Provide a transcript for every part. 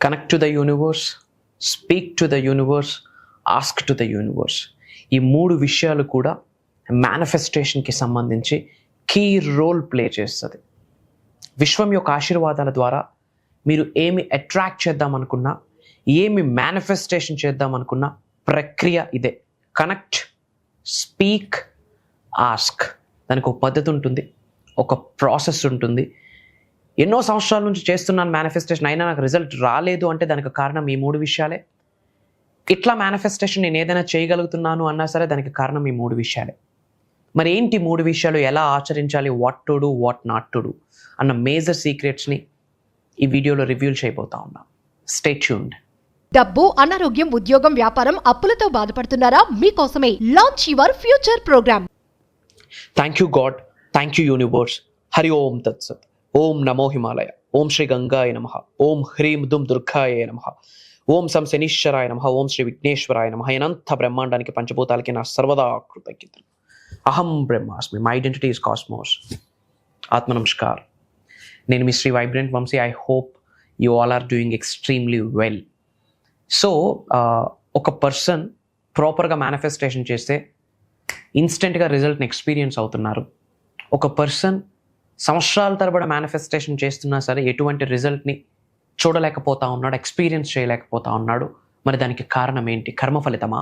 Connect to the universe, speak to the universe, ask to the universe. ఈ 3 విషయాలు కూడా మేనిఫెస్టేషన్కి సంబంధించి కీ రోల్ ప్లే చేస్తుంది. విశ్వం యొక్క ఆశీర్వాదాల ద్వారా మీరు ఏమి అట్రాక్ట్ చేద్దామనుకున్నా, ఏమి మేనిఫెస్టేషన్ చేద్దామనుకున్నా ప్రక్రియ ఇదే. Connect, speak, ask. దానికి ఒక పద్ధతి ఉంటుంది, ఒక ప్రాసెస్ ఉంటుంది. ఎన్నో సంవత్సరాల నుంచి చేస్తున్నాను మేనిఫెస్టేషన్, అయినా నాకు రిజల్ట్ రాలేదు అంటే దానికి కారణం ఈ 3 విషయాలే. ఇట్లా మేనిఫెస్టేషన్ నేను ఏదైనా చేయగలుగుతున్నాను అన్నా సరే దానికి కారణం ఈ 3 విషయాలే. మరి ఏంటి 3 విషయాలు, ఎలా ఆచరించాలి, what to do, what not to do అన్న మేజర్ సీక్రెట్స్ని ఈ వీడియోలో రివ్యూ చేయబోతా ఉన్నాం. Stay tuned. డబ్బు, అనారోగ్యం, ఉద్యోగం, వ్యాపారం, అప్పులతో బాధపడుతున్నారా? మీకోసమే launch your future program. Thank you God, thank you universe. Hari ఓం తత్సత్. ఓం నమో హిమాలయ. ఓం శ్రీ గంగాయ నమః. ఓం హ్రీం దుం దుర్గాయ నమః. ఓం సం శనీశ్వరాయ నమః. ఓం శ్రీ విఘ్నేశ్వరాయ నమః. అనంత బ్రహ్మాండానికి, పంచభూతాలకి నా సర్వదా కృతజ్ఞతలు. అహం బ్రహ్మాస్మి. My identity is cosmos. ఆత్మ నమస్కార్. నేను మీ Shri vibrant Vamshi. I hope you all are doing extremely well. So ఒక పర్సన్ ప్రాపర్గా మేనిఫెస్టేషన్ చేస్తే ఇన్స్టెంట్గా రిజల్ట్ని ఎక్స్పీరియన్స్ అవుతున్నారు. ఒక పర్సన్ సంవత్సరాల తరబడి మేనిఫెస్టేషన్ చేస్తున్నా సరే ఎటువంటి రిజల్ట్ని చూడలేకపోతా ఉన్నాడు, ఎక్స్పీరియన్స్ చేయలేకపోతా ఉన్నాడు. మరి దానికి కారణం ఏంటి? కర్మ ఫలితమా,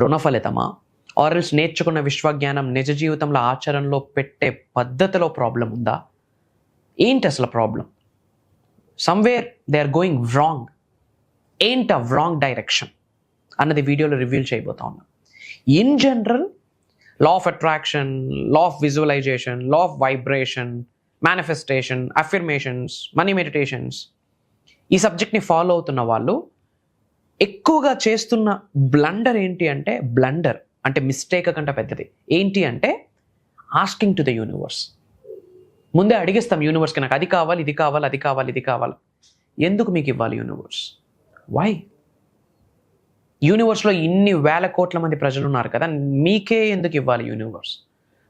రుణ ఫలితమా, ఆర్ఎల్స్ నేర్చుకున్న విశ్వజ్ఞానం నిజ జీవితంలో ఆచరణలో పెట్టే పద్ధతిలో ప్రాబ్లం ఉందా? ఏంటి అసలు problem? Somewhere they are going wrong. ఏంటి ఆ రాంగ్ డైరెక్షన్ అన్నది వీడియోలో రివీల్ చేయబోతా ఉన్నాం. In general law of attraction, law of visualization, law of vibration, manifestation, affirmations, money meditations, ఈ సబ్జెక్ట్ని ఫాలో అవుతున్న వాళ్ళు ఎక్కువగా చేస్తున్న బ్లండర్ ఏంటి అంటే, బ్లండర్ అంటే మిస్టేక్ కంటే పెద్దది ఏంటి అంటే ఆస్కింగ్ టు ద యూనివర్స్. ముందే అడిగేస్తాం యూనివర్స్కి, నాకు అది కావాలి, ఇది కావాలి, అది కావాలి, ఇది కావాలి. ఎందుకు మీకు ఇవ్వాలి యూనివర్స్? వై? యూనివర్స్లో ఇన్ని వేల కోట్ల మంది ప్రజలు ఉన్నారు కదా, మీకే ఎందుకు ఇవ్వాలి యూనివర్స్?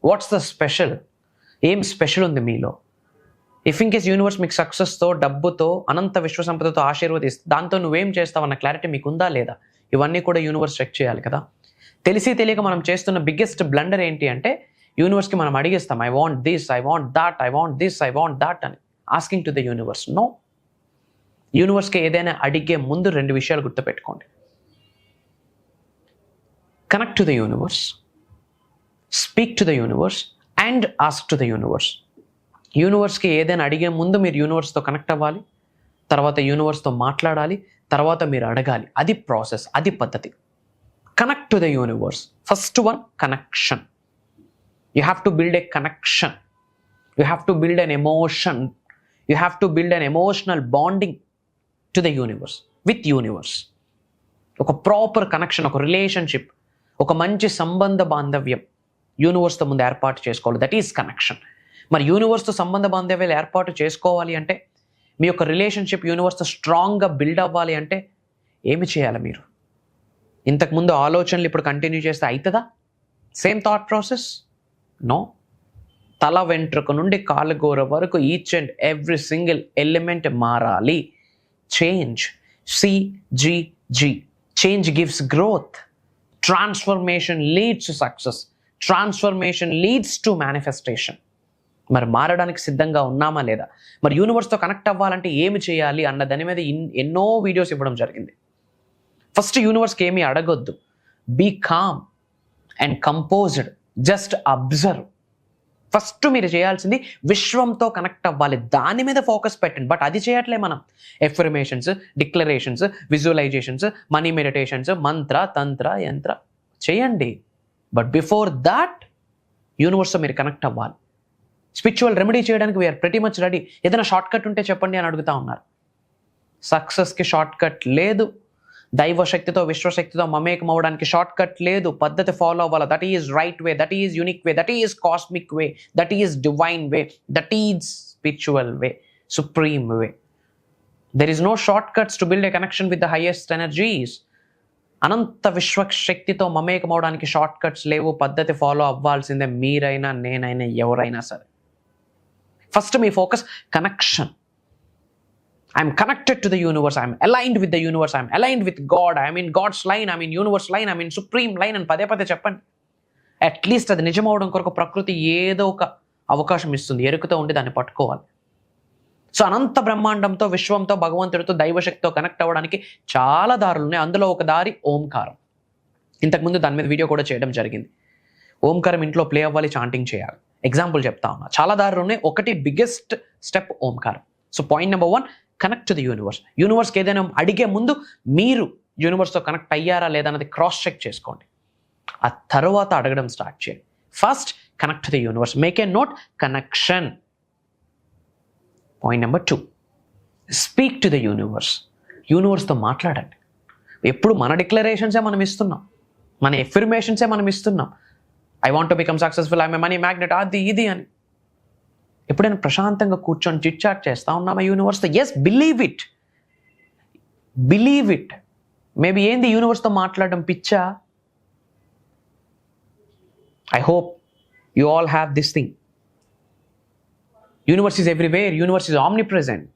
What's the special? ఏం స్పెషల్ ఉంది మీలో? ఇఫ్ ఇన్ కేస్ యూనివర్స్ మీకు సక్సెస్తో, డబ్బుతో, అనంత విశ్వసంపదతో ఆశీర్వదిస్తే దాంతో నువ్వేం చేస్తావు అన్న క్లారిటీ మీకు ఉందా లేదా? ఇవన్నీ కూడా యూనివర్స్ చెక్ చేయాలి కదా. తెలిసి తెలియక మనం చేస్తున్న బిగ్గెస్ట్ బ్లండర్ ఏంటి అంటే యూనివర్స్కి మనం అడిగేస్తాం, I want this, I want that, I want this, I want that అని. Asking to the universe, no. యూనివర్స్కి ఏదైనా అడిగే ముందు 2 విషయాలు గుర్తుపెట్టుకోండి. Connect to the universe, speak to the universe and ask to the universe. యూనివర్స్కి ఏదైనా అడిగే ముందు మీరు యూనివర్స్తో కనెక్ట్ అవ్వాలి, తర్వాత యూనివర్స్తో మాట్లాడాలి, తర్వాత మీరు అడగాలి. అది ప్రాసెస్, అది పద్ధతి. Connect to the universe. First one, connection. You have to build a connection. You have to build an emotion. You have to build an emotional bonding to the universe, with universe. ఒక proper connection, ఒక relationship, ఒక మంచి సంబంధ బాంధవ్యం యూనివర్స్తో ముందు ఏర్పాటు చేసుకోవాలి. That is connection. మరి యూనివర్స్తో సంబంధ బాంధవ్యాలు ఏర్పాటు చేసుకోవాలి అంటే, మీ యొక్క రిలేషన్షిప్ యూనివర్స్తో స్ట్రాంగ్గా బిల్డ్ అవ్వాలి అంటే ఏమి చేయాలి మీరు? ఇంతకుముందు ఆలోచనలు ఇప్పుడు కంటిన్యూ చేస్తే అవుతుందా? Same thought process? నో. తల వెంట్రుక నుండి కాలుగోర వరకు each and every single element మారాలి. Change, CGG. Change gives growth. Transformation leads to success. Transformation leads to manifestation. మరి మారడానికి సిద్ధంగా ఉన్నామా లేదా? మరి యూనివర్స్తో కనెక్ట్ అవ్వాలంటే ఏమి చేయాలి అన్న దాని మీద ఎన్నో వీడియోస్ ఇవ్వడం జరిగింది. ఫస్ట్ యూనివర్స్కి ఏమీ అడగొద్దు. Be calm and composed. Just observe. First మీరు చేయాల్సింది విశ్వంతో కనెక్ట్ అవ్వాలి, దాని మీద ఫోకస్ పెట్టండి. బట్ అది చేయట్లే మనం. Affirmations, declarations, visualizations, money meditations, మంత్ర, తంత్ర, యంత్ర చేయండి. బట్ బిఫోర్ దాట్ యూనివర్స్తో మీరు కనెక్ట్ అవ్వాలి. స్పిరిచువల్ రెమెడీ చేయడానికి వీఆర్ ప్రెటీ మచ్ రెడీ. ఏదైనా షార్ట్ కట్ ఉంటే చెప్పండి అని అడుగుతా ఉన్నారు. సక్సెస్కి షార్ట్ కట్ లేదు. దైవశక్తితో, విశ్వశక్తితో మమేకం అవ్వడానికి షార్ట్ కట్ లేదు. పద్ధతి ఫాలో అవ్వాలి. That is right way, that is unique way, that is cosmic way, that is divine way, that is spiritual way, supreme way. There is no short cuts to build a connection with the highest energies. అనంత విశ్వశక్తితో మమేకం అవడానికి short cuts లేవు. పద్ధతి follow అవ్వాల్సిందే, మీరైనా నేనైనా ఎవరైనా సరే. ఫస్ట్ మీ focus connection. I'm connected to the universe, I'm aligned with the universe, I'm aligned with God, I'm in God's line, I'm in universe line, I'm in supreme line అని పదే పదే చెప్పండి. అట్లీస్ట్ అది నిజమవడం కొరకు ప్రకృతి ఏదో ఒక అవకాశం ఇస్తుంది, ఎరుకుతో ఉండి దాన్ని పట్టుకోవాలి. సో అనంత బ్రహ్మాండంతో, విశ్వంతో, భగవంతుడితో, దైవశక్తితో కనెక్ట్ అవ్వడానికి చాలా దారులు ఉన్నాయి. అందులో ఒక దారి ఓంకారం. ఇంతకుముందు దాని మీద వీడియో కూడా చేయడం జరిగింది. ఓంకారం ఇంట్లో ప్లే అవ్వాలి, చాంటింగ్ చేయాలి. ఎగ్జాంపుల్ చెప్తా ఉన్నా, చాలా దారులు ఉన్నాయి. ఒకటి బిగ్గెస్ట్ స్టెప్ ఓంకారం. So point number 1, connect to the universe. యూనివర్స్కి ఏదైనా అడిగే ముందు మీరు యూనివర్స్తో కనెక్ట్ అయ్యారా లేదా అన్నది క్రాస్ చెక్ చేసుకోండి. ఆ తర్వాత అడగడం స్టార్ట్ చేయండి. First connect to the universe, make a note, connection. Point number 2, speak to the universe. యూనివర్స్తో మాట్లాడండి. ఎప్పుడు మన డిక్లరేషన్సే మనం ఇస్తున్నాం, మన ఎఫర్మేషన్సే మనం ఇస్తున్నాం. I want to become successful, I'm a money magnet, అది ఇది అని. ఎప్పుడైనా ప్రశాంతంగా కూర్చొని చిట్ చాట్ చేస్తా ఉన్నామా యూనివర్స్తో? Yes, believe it, believe it. Maybe ఏంది యూనివర్స్తో మాట్లాడడం పిచ్చా? I hope you all have this thing. Universe is everywhere. Universe is omnipresent.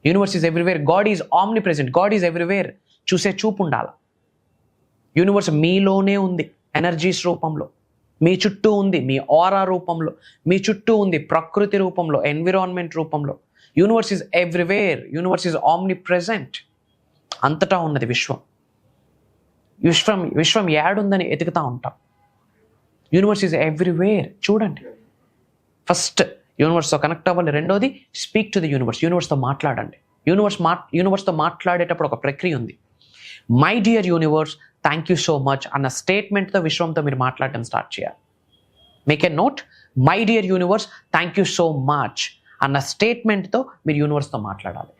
Universe is everywhere. God is omnipresent. God is everywhere. చూసే చూపు ఉండాలి. యూనివర్స్ మీలోనే ఉంది, ఎనర్జీస్ రూపంలో మీ చుట్టూ ఉంది, మీ ఆరా రూపంలో మీ చుట్టూ ఉంది, ప్రకృతి రూపంలో, ఎన్విరాన్మెంట్ రూపంలో. Universe is everywhere. Universe is omnipresent. అంతటా ఉన్నది విశ్వం. విశ్వం ఏడుందని ఎతుకుతా ఉంటాం. Universe is everywhere. చూడండి, ఫస్ట్ యూనివర్స్తో కనెక్ట్ అవ్వాలి. రెండోది, స్పీక్ టు ది యూనివర్స్. యూనివర్స్తో మాట్లాడండి. యూనివర్స్తో మాట్లాడేటప్పుడు ఒక ప్రక్రియ ఉంది. My dear universe, thank you so much అన్న స్టేట్మెంట్తో విశ్వంతో మీరు మాట్లాడడం స్టార్ట్ చేయాలి. Make a note, my dear universe, thank you so much అన్న స్టేట్మెంట్తో మీరు యూనివర్స్తో మాట్లాడాలి.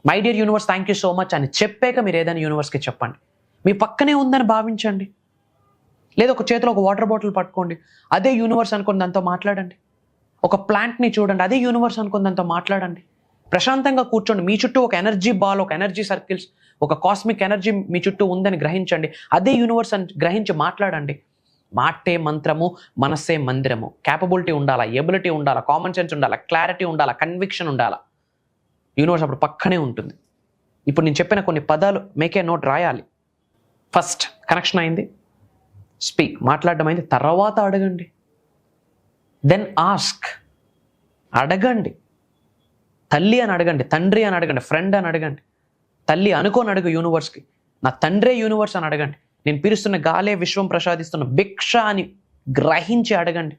My dear universe, thank you so much అని చెప్పాక మీరు ఏదైనా యూనివర్స్కి చెప్పండి. మీ పక్కనే ఉందని భావించండి. లేదా ఒక చేతిలో ఒక వాటర్ బాటిల్ పట్టుకోండి, అదే యూనివర్స్ అనుకుని దాంతో మాట్లాడండి. ఒక ప్లాంట్ని చూడండి, అదే యూనివర్స్ అనుకుని దాంతో మాట్లాడండి. ప్రశాంతంగా కూర్చోండి. మీ చుట్టూ ఒక ఎనర్జీ బాల్, ఒక ఎనర్జీ సర్కిల్స్, ఒక కాస్మిక్ ఎనర్జీ మీ చుట్టూ ఉందని గ్రహించండి. అదే యూనివర్స్ అని గ్రహించి మాట్లాడండి. మాటే మంత్రము, మనస్సే మందిరము. క్యాపబిలిటీ ఉండాలా, ఎబిలిటీ ఉండాలా, కామన్ సెన్స్ ఉండాలా, క్లారిటీ ఉండాలా, కన్విక్షన్ ఉండాలా. యూనివర్స్ అప్పుడు పక్కనే ఉంటుంది. ఇప్పుడు నేను చెప్పిన కొన్ని పదాలు మేక్ ఏ నోట్ రాయాలి. ఫస్ట్ కనెక్షన్ అయింది, స్పీక్, మాట్లాడడం అయింది. తర్వాత అడగండి. దెన్ ఆస్క్, అడగండి. తల్లి అని అడగండి, తండ్రి అని అడగండి, ఫ్రెండ్ అని అడగండి. తల్లి అనుకోని అడుగు యూనివర్స్కి, నా తండ్రే యూనివర్స్ అని అడగండి. నేను పిలుస్తున్న గాలే విశ్వం ప్రసాదిస్తున్న భిక్ష అని గ్రహించి అడగండి.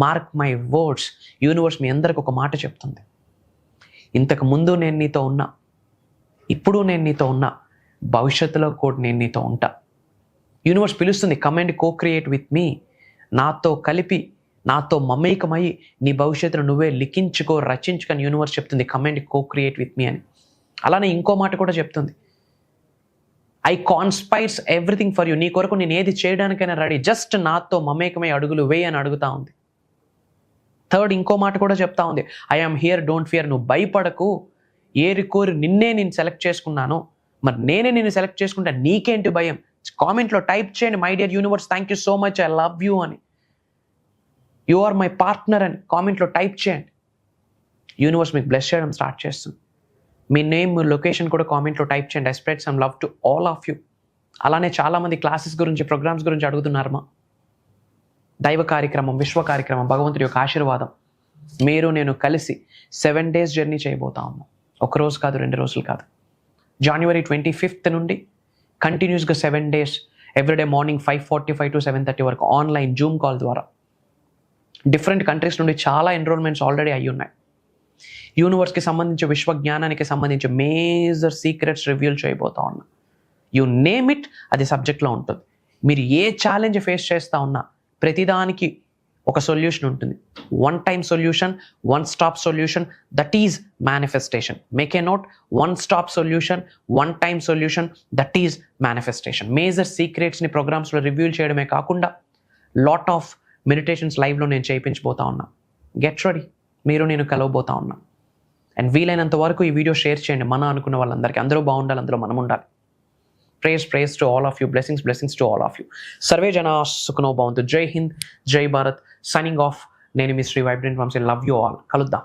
మార్క్ మై వర్డ్స్, యూనివర్స్ మీ అందరికి ఒక మాట చెప్తుంది. ఇంతకు ముందు నేను నీతో ఉన్నా, ఇప్పుడు నేను నీతో ఉన్నా, భవిష్యత్తులో కూడా నేను నీతో ఉంటా. యూనివర్స్ పిలుస్తుంది, come and co create with me. నాతో కలిపి, నాతో మమేకమై నీ భవిష్యత్తును నువ్వే లిఖించుకో, రచించుకొని యూనివర్స్ చెప్తుంది, come and co create with me అని. అలానే ఇంకో మాట కూడా చెప్తుంది, I conspires everything for you. నీ కొరకు నేను ఏది చేయడానికైనా రెడీ, జస్ట్ నాతో మమేకమై అడుగులు వేయి అని అడుగుతా ఉంది. థర్డ్, ఇంకో మాట కూడా చెప్తా ఉంది, I am here, don't fear. నువ్వు భయపడకు, ఏరి కోరి నిన్నే నేను సెలెక్ట్ చేసుకున్నాను, మరి నేనే నిన్ను సెలెక్ట్ చేసుకుంటా, నీకేంటి భయం? కామెంట్లో టైప్ చేయండి, my dear universe, thank you so much, I love you అని. యు ఆర్ మై పార్ట్నర్ అని కామెంట్లో టైప్ చేయండి. యూనివర్స్ మీకు బ్లెస్ చేయడం స్టార్ట్ చేస్తుంది. మీ నేమ్, మీ లొకేషన్ కూడా కామెంట్లో టైప్ చేయండి. I spread some love to all of you. అలానే చాలామంది క్లాసెస్ గురించి, ప్రోగ్రామ్స్ గురించి అడుగుతున్నారమ్మా. దైవ కార్యక్రమం, విశ్వ కార్యక్రమం, భగవంతుడి యొక్క ఆశీర్వాదం మీరు నేను కలిసి 7 days జర్నీ చేయబోతా ఉన్నాం. ఒక రోజు కాదు, 2 రోజులు కాదు. January 25th నుండి కంటిన్యూస్గా 7 days ఎవ్రీడే మార్నింగ్ 5:45 to 7:30 వరకు ఆన్లైన్ జూమ్ కాల్ ద్వారా డిఫరెంట్ కంట్రీస్ నుండి చాలా ఎన్రోల్మెంట్స్ ఆల్రెడీ అయ్యి ఉన్నాయి. యూనివర్స్కి సంబంధించి, విశ్వ జ్ఞానానికి సంబంధించి మేజర్ సీక్రెట్స్ రివీల్ చేయబోతా ఉన్నా. యు నేమ్ ఇట్, అది సబ్జెక్ట్లో ఉంటుంది. మీరు ఏ ఛాలెంజ్ ఫేస్ చేస్తూ ఉన్నా ప్రతిదానికి ఒక సొల్యూషన్ ఉంటుంది. One time solution, one stop solution, that is manifestation. Make a note, one stop solution, one time solution, that is manifestation. Major సీక్రెట్స్ని ప్రోగ్రామ్స్లో రివ్యూల్ చేయడమే కాకుండా లాట్ ఆఫ్ మెడిటేషన్స్ లైవ్లో నేను చేయించబోతా ఉన్నా. గెట్ రెడీ, మీరు నేను కలవబోతా ఉన్నా. అండ్ వీలైనంత వరకు ఈ వీడియో షేర్ చేయండి మన అనుకున్న వాళ్ళందరికీ. అందరూ బాగుండాలి, అందులో మనం ఉండాలి. Prayers to all of you, blessings to all of you. సర్వే జనా సుఖనో భవంతు. జై హింద్, జై భారత్. Signing off. నేను మీ Shri vibrant Vamshi. Love you all. కలుద్దాం.